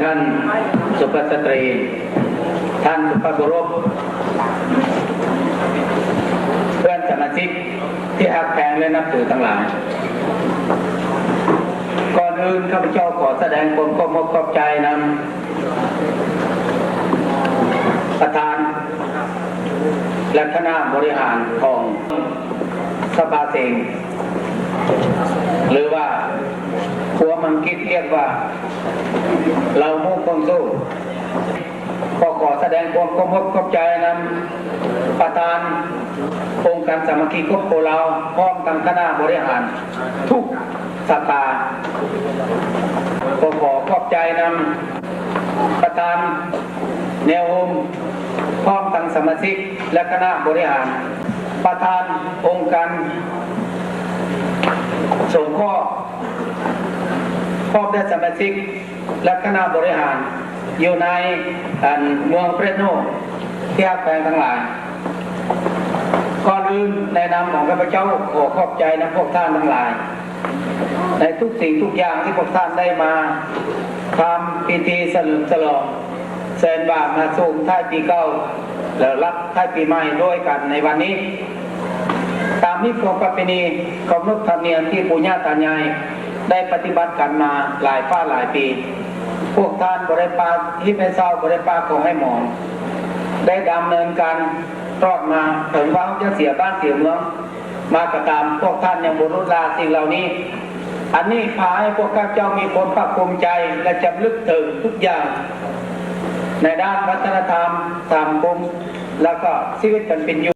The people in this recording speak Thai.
ท่านสุภาพสตรีท่านสุภาพบุรุษเพื่อนสมาชิกที่ฮักแพงและนับถือทั้งหลายก่อนอื่นข้าพเจ้าขอแสดงความเคารพขอบใจนำประธานและคณะบริหารของสภาเองหรือว่าหัวมังคิดเรียกว่าเรามุ่งคงสู้ขอแสดงความเคารพขอบใจนำประธานองค์การสามัคคีครอบครัวเราพร้อมทั้งคณะบริหารทุกสภาขอขอบใจนำประธานแนวโฮมพร้อมทั้งสมาชิกและคณะบริหารประธานองค์การสงเคราะห์พร้อมด้วยสมาชิกและคณะบริหารอยู่ในเมืองเปรโนที่ฮักแพงทั้งหลายก่อนอื่นในนามของข้าพเจ้าขอขอบใจนะพวกท่านทั้งหลายในทุกสิ่งทุกอย่างที่พวกท่านได้มาทำพิธีเฉลิมฉลองเซนบาปมาส่งท้ายปีเก่าแล้วรับท้ายปีใหม่ด้วยกันในวันนี้ตามที่ประเพณีขนบธรรมเนียมที่ปู่ย่าตายายได้ปฏิบัติกันมาหลายปีพวกท่านบริปาที่เป็นเศร้าบริปาของให้หมอนได้ดำเนินการรอดมาถึงว่าจะเสียบ้านเสียเมืองมากระตามพวกท่านยังบุรุษลาสิ่งเหล่านี้อันนี้พาให้พวกข้าเจ้ามีความภาคภูมิใจและจำลึกถึงทุกอย่างในด้านวัฒนธรรมสังคมแล้วก็ชีวิตกันเป็นอยู่